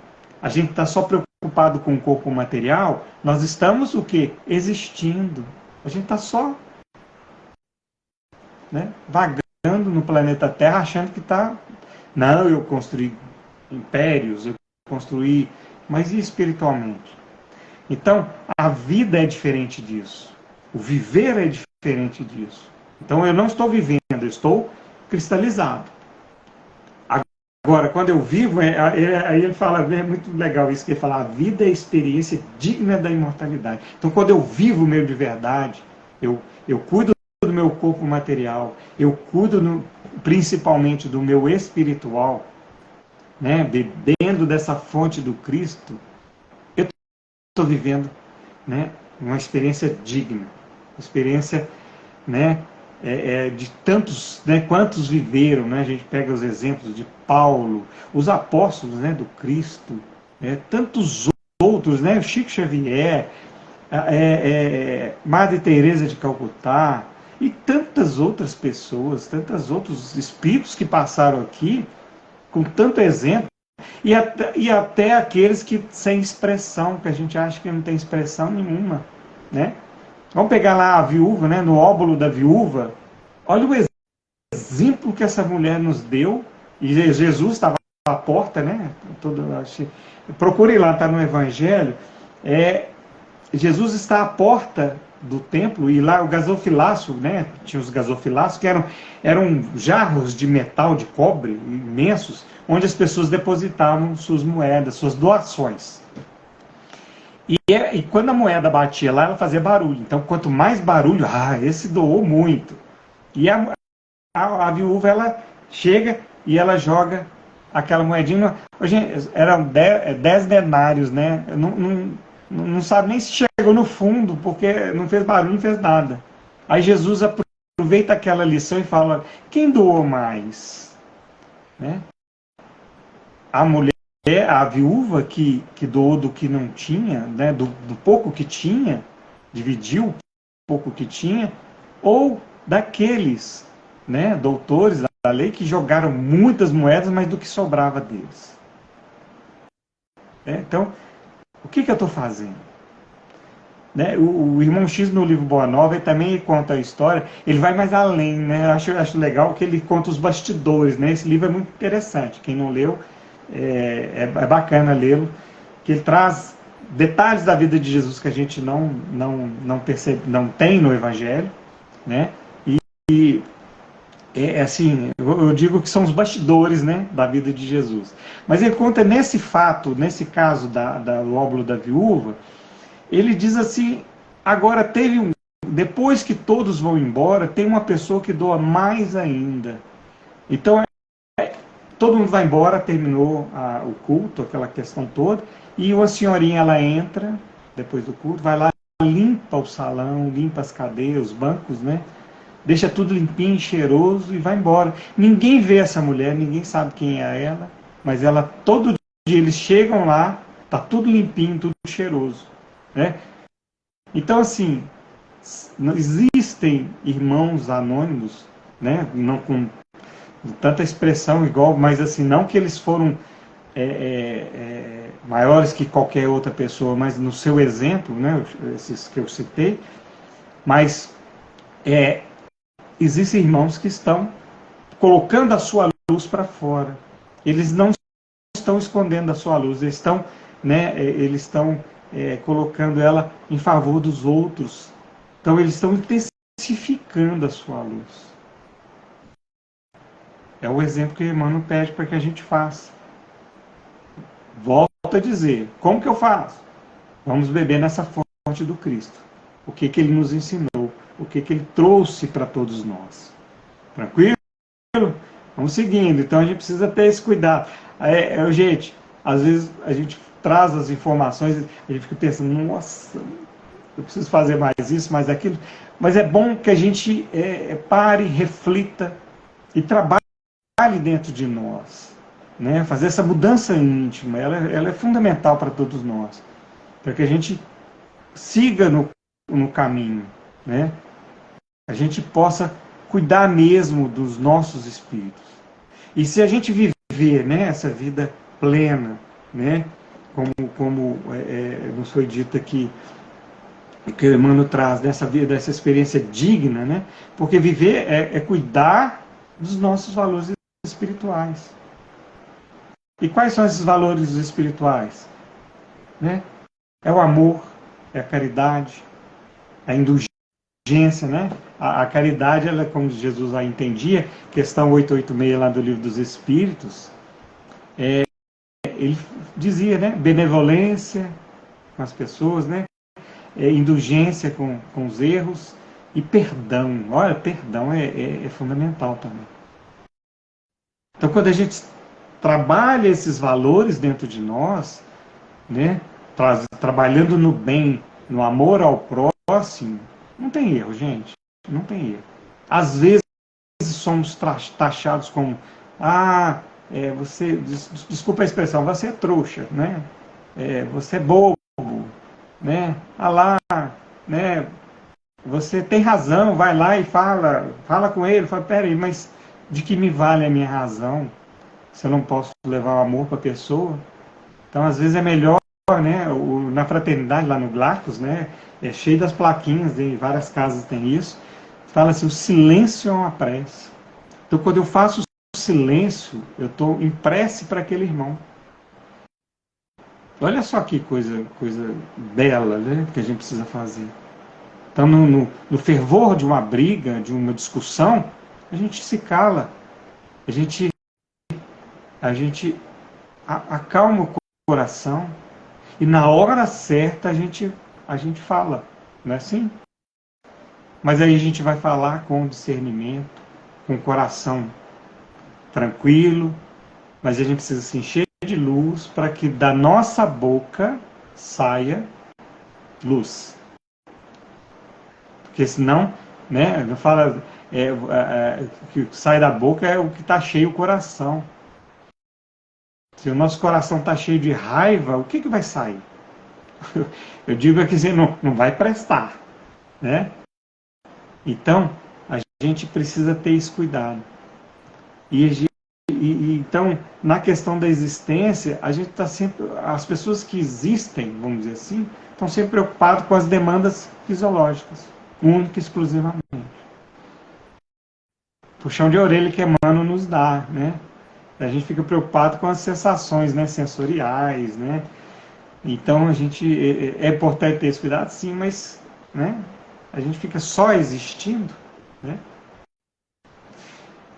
a gente está só preocupado com o corpo material, nós estamos o quê? Existindo. A gente está só, né, vagando no planeta Terra, achando que está... Não, eu construí impérios, eu construí... Mas e espiritualmente? Então, a vida é diferente disso. O viver é diferente disso. Então, eu não estou vivendo, eu estou cristalizado. Agora, quando eu vivo, aí ele fala, é muito legal isso que ele fala, a vida é a experiência digna da imortalidade. Então, quando eu vivo o meu de verdade, eu cuido do meu corpo material, eu cuido principalmente do meu espiritual, né, bebendo dessa fonte do Cristo, eu estou vivendo, né, uma experiência digna, uma experiência, né, de tantos, né, quantos viveram, né, a gente pega os exemplos de Paulo, os apóstolos, né, do Cristo, tantos outros, né, Chico Xavier, Madre Teresa de Calcutá e tantas outras pessoas, tantos outros espíritos que passaram aqui com tanto exemplo, e até aqueles que sem expressão, que a gente acha que não tem expressão nenhuma, né? Vamos pegar lá a viúva, né, no óbolo da viúva. Olha o exemplo que essa mulher nos deu. E Jesus estava à porta, né? Procure lá, está no Evangelho. Jesus está à porta do templo e lá o gasofilácio, né? Tinha os gasofilácios que eram jarros de metal, de cobre imensos, onde as pessoas depositavam suas moedas, suas doações. E quando a moeda batia lá, ela fazia barulho. Então, quanto mais barulho, esse doou muito. E a viúva, ela chega e ela joga aquela moedinha. Hoje, eram 10 denários, né? Não sabe nem se chegou no fundo, porque não fez barulho, não fez nada. Aí Jesus aproveita aquela lição e fala, quem doou mais? Né? A mulher, a viúva que doou do que não tinha, né, do pouco que tinha, dividiu o pouco que tinha, ou daqueles, né, doutores da lei que jogaram muitas moedas, mas do que sobrava deles. Então, o que eu estou fazendo? Né? O irmão X no livro Boa Nova ele também conta a história, ele vai mais além, né? Acho legal que ele conta os bastidores, né? Esse livro é muito interessante, quem não leu, é bacana lê-lo, que ele traz detalhes da vida de Jesus que a gente não percebe, não tem no Evangelho, né? E assim, eu digo que são os bastidores, né, da vida de Jesus. Mas ele conta nesse fato, nesse caso do óbolo da viúva, ele diz assim, agora depois que todos vão embora, tem uma pessoa que doa mais ainda. Então, todo mundo vai embora, terminou o culto, aquela questão toda, e uma senhorinha, ela entra, depois do culto, vai lá, limpa o salão, limpa as cadeiras, os bancos, né? Deixa tudo limpinho, cheiroso e vai embora. Ninguém vê essa mulher, ninguém sabe quem é ela, mas ela, todo dia eles chegam lá, tá tudo limpinho, tudo cheiroso. Né? Então, assim, não existem irmãos anônimos, né? Não com tanta expressão igual, mas assim, não que eles foram maiores que qualquer outra pessoa, mas no seu exemplo, né? Esses que eu citei, mas existem irmãos que estão colocando a sua luz para fora. Eles não estão escondendo a sua luz, eles estão, né? Eles estão colocando ela em favor dos outros. Então eles estão intensificando a sua luz. É o exemplo que o Emmanuel pede para que a gente faça. Volto a dizer, como que eu faço? Vamos beber nessa fonte do Cristo. O que ele nos ensinou, o que ele trouxe para todos nós. Tranquilo? Vamos seguindo. Então a gente precisa ter esse cuidado. Gente, às vezes a gente traz as informações, a gente fica pensando, nossa, eu preciso fazer mais isso, mais aquilo. Mas é bom que a gente pare, reflita e trabalhe dentro de nós. Né? Fazer essa mudança íntima, ela é fundamental para todos nós. Para que a gente siga no caminho. Né? A gente possa cuidar mesmo dos nossos espíritos. E se a gente viver, né, essa vida plena, né, como nos foi dito aqui, que o Emmanuel traz dessa vida, dessa experiência digna, né, porque viver é cuidar dos nossos valores espirituais. E quais são esses valores espirituais? Né? É o amor, é a caridade, a indulgência, né? A caridade, ela, como Jesus a entendia, questão 886 lá do Livro dos Espíritos, ele dizia, né, benevolência com as pessoas, né, indulgência com os erros e perdão. Olha, perdão é fundamental também. Então, quando a gente trabalha esses valores dentro de nós, né, trabalhando no bem, no amor ao próximo, não tem erro, gente. Não tem erro. Às vezes somos taxados como você, desculpa a expressão, você é trouxa, né? Você é bobo, né? Lá, né? Você tem razão, vai lá e fala com ele, fala, peraí, mas de que me vale a minha razão se eu não posso levar o amor para a pessoa? Então, às vezes é melhor, né? Na fraternidade, lá no Glacos, né? É cheio das plaquinhas, em várias casas tem isso. Fala assim, o silêncio é uma prece. Então, quando eu faço o silêncio, eu estou em prece para aquele irmão. Olha só que coisa bela, né, que a gente precisa fazer. Então, no fervor de uma briga, de uma discussão, a gente se cala. A gente acalma o coração. E na hora certa a gente fala. Não é assim? Mas aí a gente vai falar com discernimento, com o coração tranquilo, mas a gente precisa se encher de luz para que da nossa boca saia luz. Porque senão, né, não fala que sai da boca é o que está cheio o coração. Se o nosso coração está cheio de raiva, o que vai sair? Eu digo que não vai prestar, né? Então, a gente precisa ter esse cuidado. Então, na questão da existência, a gente está sempre. As pessoas que existem, vamos dizer assim, estão sempre preocupadas com as demandas fisiológicas, única e exclusivamente. Puxão de orelha que Emmanuel nos dá, né? A gente fica preocupado com as sensações, né, sensoriais, né? Então, é importante ter esse cuidado, sim, mas, né, a gente fica só existindo, né?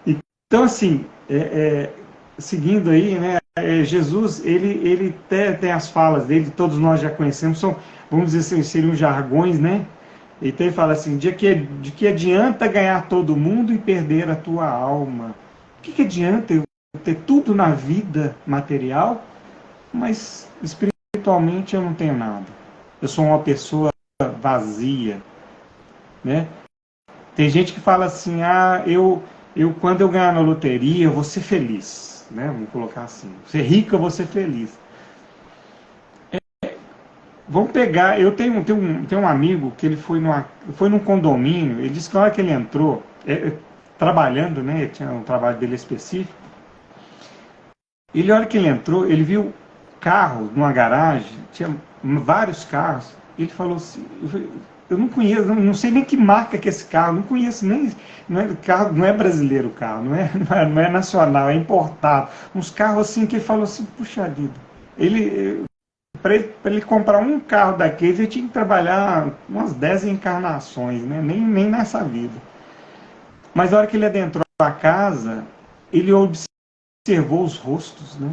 Então, assim, seguindo aí, né, Jesus, ele tem as falas dele, todos nós já conhecemos, são, vamos dizer assim, seriam jargões, né? Então ele fala assim, de que adianta ganhar todo mundo e perder a tua alma? O que adianta eu ter tudo na vida material, mas espiritualmente eu não tenho nada? Eu sou uma pessoa vazia, né? Tem gente que fala assim, eu quando eu ganhar na loteria, eu vou ser feliz, né? Vamos colocar assim, ser rico, eu vou ser feliz. Vamos pegar, eu tenho um amigo que ele foi num condomínio, ele disse que na hora que ele entrou, trabalhando, né? Tinha um trabalho dele específico. Na hora que ele entrou, ele viu carros numa garagem, tinha vários carros. Ele falou assim, eu não conheço, não sei nem que marca que é esse carro, não conheço nem, não é brasileiro o carro, não é nacional, é importado. Uns carros assim que ele falou assim, puxa vida, para ele comprar um carro daquele, ele tinha que trabalhar umas 10 encarnações, né? Nem nessa vida. Mas na hora que ele adentrou a casa, ele observou os rostos, né?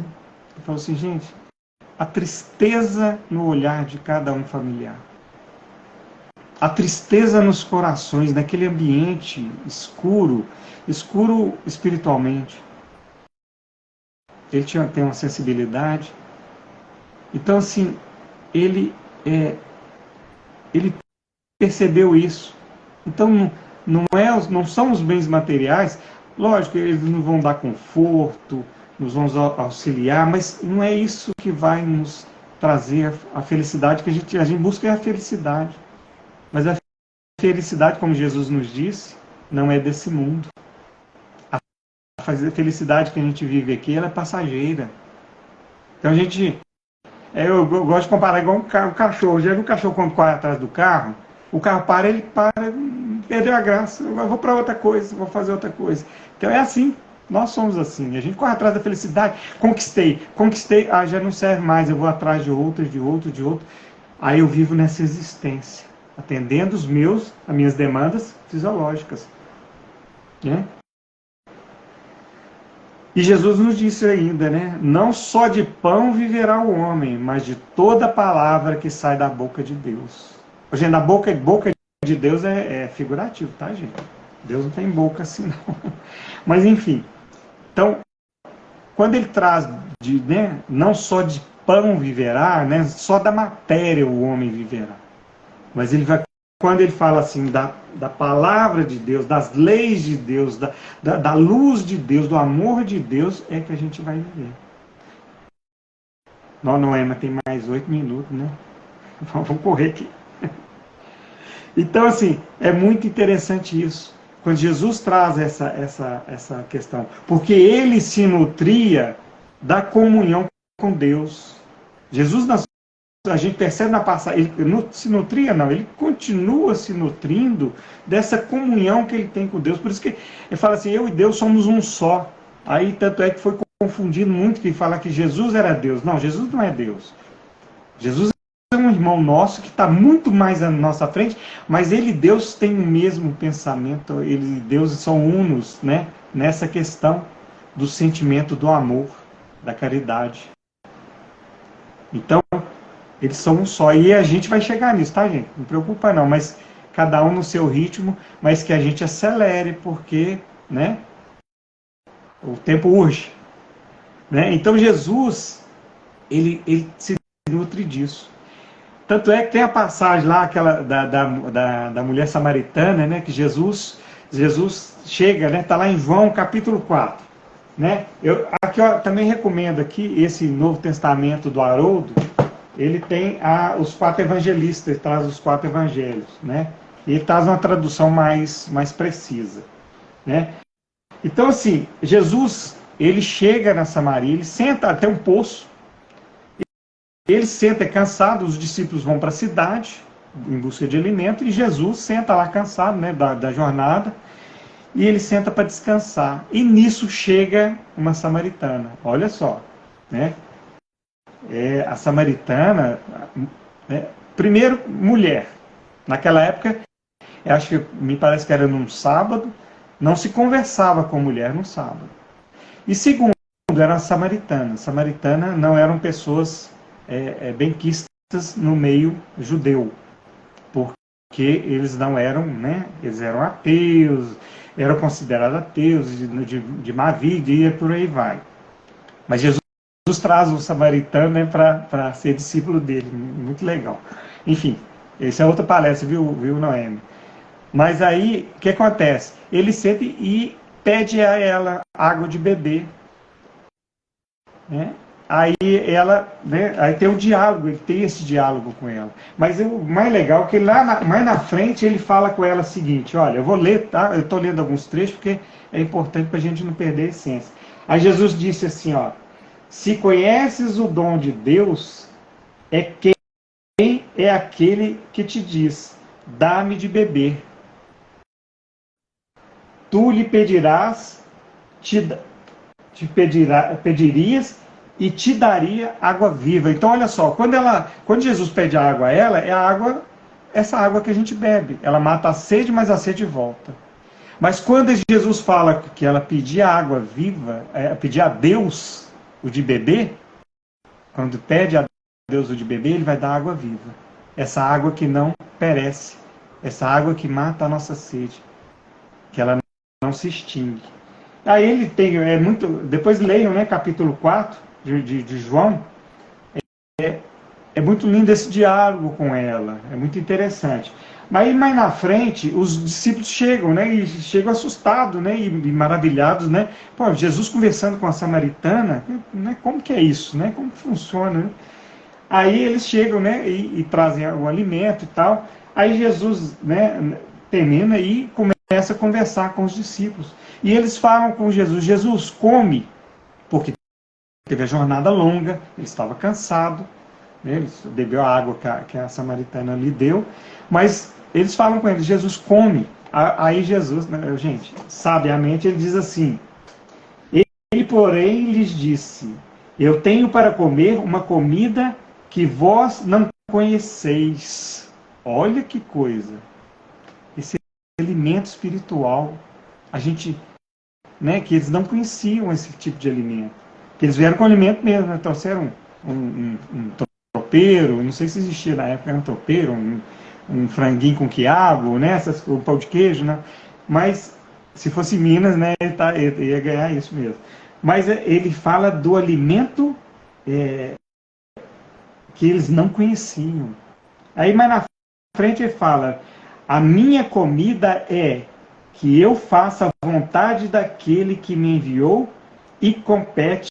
Ele falou assim, gente, a tristeza no olhar de cada um familiar. A tristeza nos corações, naquele ambiente escuro espiritualmente. Ele tem uma sensibilidade. Então, assim, ele percebeu isso. Então, não são os bens materiais, lógico, eles nos vão dar conforto, nos vão auxiliar, mas não é isso que vai nos trazer a felicidade, que a gente busca é a felicidade. Mas a felicidade, como Jesus nos disse, não é desse mundo. A felicidade que a gente vive aqui, ela é passageira. Então eu gosto de comparar igual um cachorro. Já viu o cachorro quando corre atrás do carro? O carro ele para, perdeu a graça. Eu vou para outra coisa, vou fazer outra coisa. Então é assim, nós somos assim. A gente corre atrás da felicidade. Conquistei, já não serve mais, eu vou atrás de outro. Aí eu vivo nessa existência, atendendo as minhas demandas fisiológicas, né? E Jesus nos disse ainda, né? Não só de pão viverá o homem, mas de toda palavra que sai da boca de Deus. Gente, a boca de Deus é figurativo, tá, gente? Deus não tem boca assim, não. Mas, enfim. Então, quando ele traz, né, não só de pão viverá, né, só da matéria o homem viverá. Mas ele vai, quando ele fala assim da palavra de Deus, das leis de Deus, da luz de Deus, do amor de Deus, é que a gente vai viver. Noema tem mais 8 minutos, né? Vamos correr aqui. Então, assim, é muito interessante isso. Quando Jesus traz essa questão. Porque ele se nutria da comunhão com Deus. Jesus, a gente percebe na passagem, ele não se nutria, não, ele continua se nutrindo dessa comunhão que ele tem com Deus. Por isso que ele fala assim, eu e Deus somos um só. Aí, tanto é que foi confundido muito que fala que Jesus era Deus. Não, Jesus não é Deus. Jesus é um irmão nosso que está muito mais à nossa frente, mas ele e Deus têm o mesmo pensamento, ele e Deus são unos, né, nessa questão do sentimento do amor, da caridade. Então, eles são um só, e a gente vai chegar nisso, tá, gente? Não preocupa não, mas cada um no seu ritmo, mas que a gente acelere, porque, né, o tempo urge. Né? Então, Jesus, ele se nutre disso. Tanto é que tem a passagem lá, aquela da mulher samaritana, né, que Jesus chega, né, está lá em João capítulo 4. Né? Eu aqui, ó, também recomendo aqui esse Novo Testamento do Haroldo, ele tem os 4 evangelistas, ele traz os 4 evangelhos, né? E ele traz uma tradução mais precisa. Né? Então, assim, Jesus, ele chega na Samaria, ele senta até um poço, ele senta, é cansado, os discípulos vão para a cidade em busca de alimento, e Jesus senta lá cansado, né, da jornada, e ele senta para descansar. E nisso chega uma samaritana. Olha só, né? A samaritana, né, primeiro, mulher. Naquela época, acho que me parece que era num sábado, não se conversava com mulher no sábado. E segundo, era a samaritana. Samaritana não eram pessoas benquistas no meio judeu, porque eles não eram, né, eles eram ateus, eram considerados ateus, de má vida, e por aí vai. Mas Jesus traz o samaritano, né, para ser discípulo dele, muito legal. Enfim, essa é outra palestra, viu, Noemi? Mas aí, o que acontece? Ele senta e pede a ela água de beber. Né? Aí ela, né, aí tem o diálogo, ele tem esse diálogo com ela. Mas o mais legal é que mais na frente ele fala com ela o seguinte, olha, eu vou ler, tá? Eu estou lendo alguns trechos porque é importante para a gente não perder a essência. Aí Jesus disse assim, ó, se conheces o dom de Deus, quem é aquele que te diz, dá-me de beber. Tu lhe pedirás, pedirias e te daria água viva. Então, olha só, quando Jesus pede a água a ela, é essa água que a gente bebe. Ela mata a sede, mas a sede volta. Mas quando Jesus fala que ela pedia água viva, pedir a Deus o de beber, quando pede a Deus o de beber, ele vai dar água viva. Essa água que não perece, essa água que mata a nossa sede, que ela não se extingue. Aí ele tem, depois leiam, né, capítulo 4 de João, é muito lindo esse diálogo com ela, é muito interessante. Mas aí, mais na frente, os discípulos chegam, né, e chegam assustados, né, e maravilhados, né, pô, Jesus conversando com a samaritana, né, como que é isso, né, como funciona, né? Aí eles chegam, né, e trazem o alimento e tal, aí Jesus, né, termina e começa a conversar com os discípulos. E eles falam com Jesus, Jesus, come, porque teve a jornada longa, ele estava cansado, né, ele bebeu a água que a samaritana lhe deu, mas eles falam com ele, Jesus, come. Aí Jesus, né, gente, sabiamente, ele diz assim, ele, porém, lhes disse, eu tenho para comer uma comida que vós não conheceis. Olha que coisa. Esse alimento espiritual, a gente né, que eles não conheciam esse tipo de alimento. Que eles vieram com alimento mesmo, né, trouxeram um tropeiro, não sei se existia na época, um tropeiro, um franguinho com quiabo, né, um pão de queijo, né, mas se fosse Minas, né, ele ia ganhar isso mesmo. Mas ele fala do alimento que eles não conheciam. Aí mais na frente ele fala: a minha comida é que eu faça a vontade daquele que me enviou e complete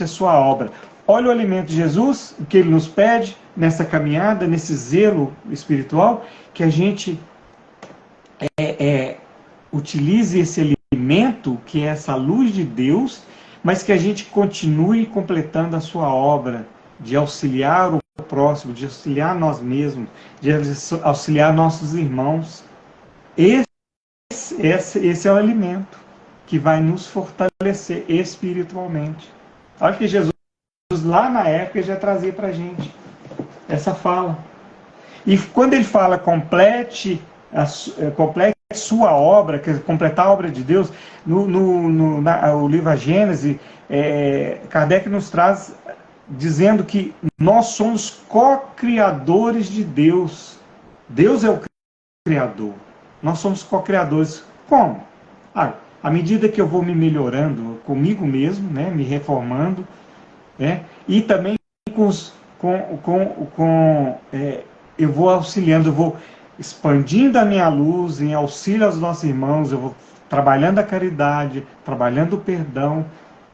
a sua obra. Olha o alimento de Jesus, o que ele nos pede nessa caminhada, nesse zelo espiritual, que a gente utilize esse alimento, que é essa luz de Deus, mas que a gente continue completando a sua obra de auxiliar o próximo, de auxiliar nós mesmos, de auxiliar nossos irmãos. Esse é o alimento que vai nos fortalecer espiritualmente. Olha que Jesus, lá na época, já trazia para a gente essa fala. E quando ele fala complete sua obra, quer dizer, completar a obra de Deus, o livro A Gênesis, Kardec nos traz dizendo que nós somos co-criadores de Deus. Deus é o Criador. Nós somos co-criadores. Como? À medida que eu vou me melhorando comigo mesmo, né, me reformando, né, e também eu vou auxiliando, eu vou expandindo a minha luz em auxílio aos nossos irmãos, eu vou trabalhando a caridade, trabalhando o perdão.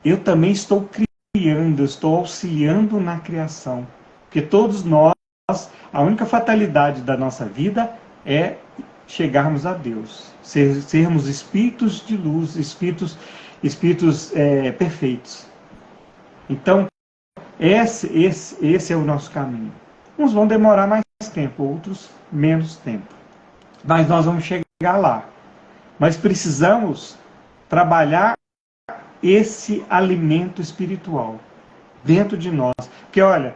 Eu também estou criando, eu estou auxiliando na criação. Porque todos nós, a única fatalidade da nossa vida é chegarmos a Deus, sermos espíritos de luz, espíritos perfeitos. Então, esse é o nosso caminho. Uns vão demorar mais tempo, outros menos tempo. Mas nós vamos chegar lá. Mas precisamos trabalhar esse alimento espiritual dentro de nós. Porque, olha,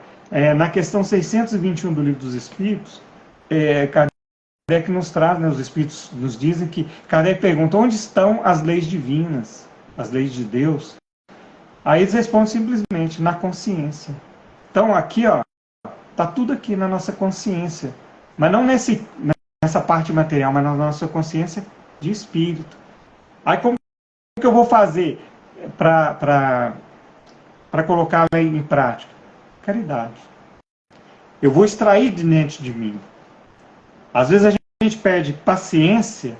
na questão 621 do Livro dos Espíritos, Kardec nos traz, né, os Espíritos nos dizem que Kardec pergunta: onde estão as leis divinas, as leis de Deus? Aí eles respondem simplesmente: na consciência. Então aqui, ó, está tudo aqui na nossa consciência. Mas não nessa parte material, mas na nossa consciência de espírito. Aí como que eu vou fazer para colocar a lei em prática? Caridade. Eu vou extrair de dentro de mim. Às vezes a gente perde paciência.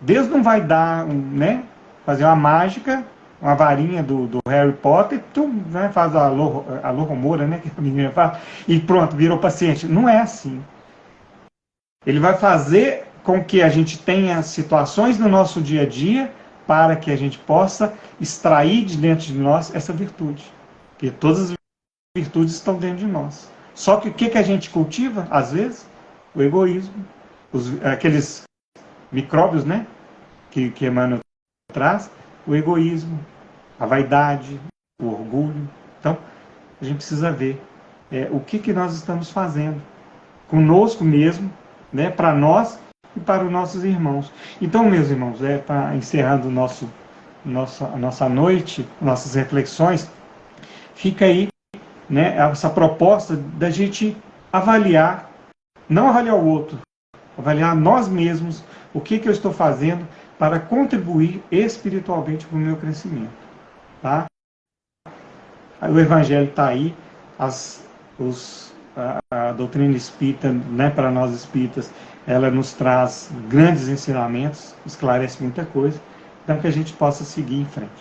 Deus não vai dar, né, fazer uma mágica, uma varinha do Harry Potter, né, faz a Lohomora, né, que a menina fala, e pronto, virou paciente. Não é assim. Ele vai fazer com que a gente tenha situações no nosso dia a dia para que a gente possa extrair de dentro de nós essa virtude. Porque todas as virtudes estão dentro de nós. Só que o que a gente cultiva, às vezes? O egoísmo. Aqueles micróbios, né, que Emmanuel traz, o egoísmo, a vaidade, o orgulho. Então, a gente precisa ver o que nós estamos fazendo conosco mesmo, né, para nós e para os nossos irmãos. Então, meus irmãos, para encerrando a nossa noite, nossas reflexões, fica aí, né, essa proposta da gente avaliar, não avaliar o outro, avaliar nós mesmos, o que eu estou fazendo para contribuir espiritualmente para o meu crescimento. Tá? O Evangelho está aí, a doutrina espírita, né, para nós espíritas, ela nos traz grandes ensinamentos, esclarece muita coisa, então que a gente possa seguir em frente.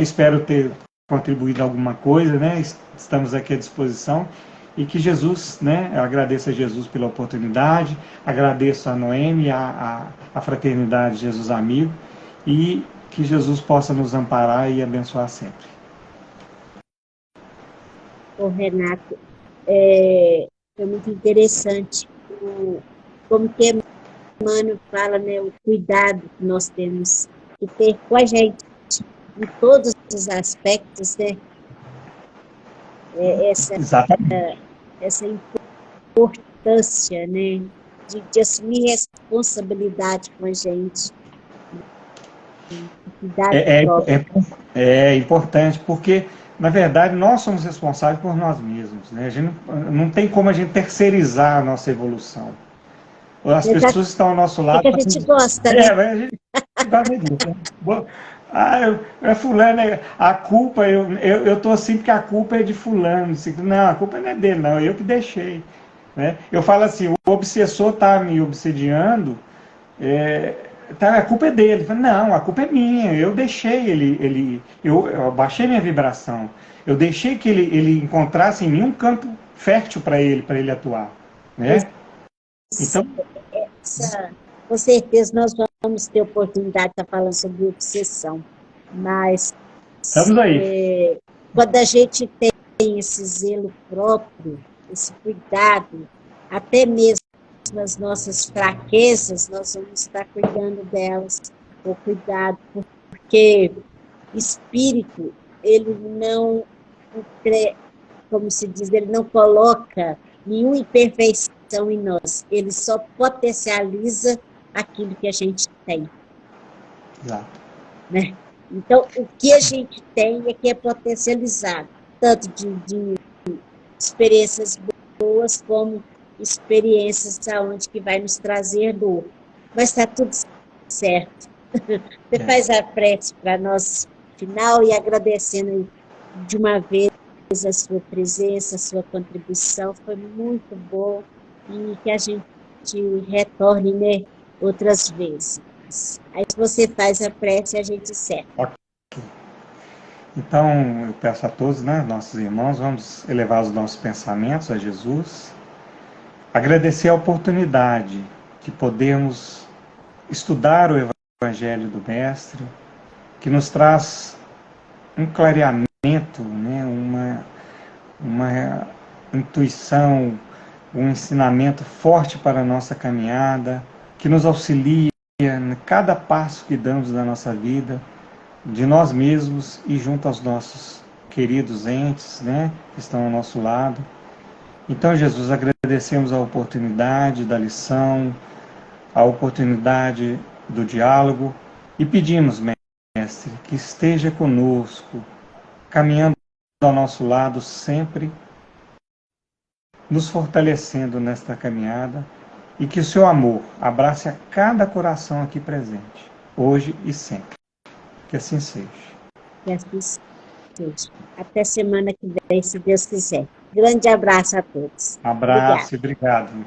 Espero ter contribuído alguma coisa, né? Estamos aqui à disposição, e que Jesus, né, eu agradeço a Jesus pela oportunidade, agradeço a Noemi, a fraternidade Jesus Amigo, e que Jesus possa nos amparar e abençoar sempre. Ô Renato, foi muito interessante como que Emmanuel fala, né, o cuidado que nós temos de ter com a gente em todos os aspectos, né? Essa importância, né, de assumir responsabilidade com a gente. cuidado É, é, próprio. é importante, porque, na verdade, nós somos responsáveis por nós mesmos, né? A gente não tem como a gente terceirizar a nossa evolução. As Exato, pessoas que estão ao nosso é lado. que a gente gosta, né? Mas a gente gosta disso. Né? É fulano, a culpa, eu tô assim porque a culpa é de fulano. Não, a culpa não é dele, não, eu que deixei. Né? Eu falo assim, o obsessor tá me obsediando, a culpa é dele. Não, a culpa é minha, eu deixei eu baixei minha vibração, eu deixei que ele encontrasse em mim um campo fértil para ele atuar. Né? Então, Com certeza nós vamos ter oportunidade de estar falando sobre obsessão, mas estamos aí. quando a gente tem esse zelo próprio, esse cuidado, até mesmo as nossas fraquezas, nós vamos estar cuidando delas, o cuidado, porque espírito, ele não, como se diz, ele não coloca nenhuma imperfeição em nós, ele só potencializa aquilo que a gente tem. Exato. Né? Então, o que a gente tem é que é potencializado, tanto de experiências boas como experiências aonde que vai nos trazer dor. Mas está tudo certo. Você faz a prece para nós final e agradecendo de uma vez a sua presença, a sua contribuição, foi muito bom e que a gente retorne, né, outras vezes. Aí se você faz a prece, a gente segue. Então, eu peço a todos, né, nossos irmãos, vamos elevar os nossos pensamentos a Jesus, agradecer a oportunidade de podermos estudar o Evangelho do Mestre, que nos traz um clareamento, né, uma intuição, um ensinamento forte para a nossa caminhada, que nos auxilia em cada passo que damos na nossa vida, de nós mesmos e junto aos nossos queridos entes, né, que estão ao nosso lado. Então, Jesus, agradecemos a oportunidade da lição, a oportunidade do diálogo e pedimos, Mestre, que esteja conosco, caminhando ao nosso lado sempre, nos fortalecendo nesta caminhada e que o seu amor abrace a cada coração aqui presente, hoje e sempre. Que assim seja. Que assim seja. Até semana que vem, se Deus quiser. Grande abraço a todos. Abraço Obrigada. e obrigado.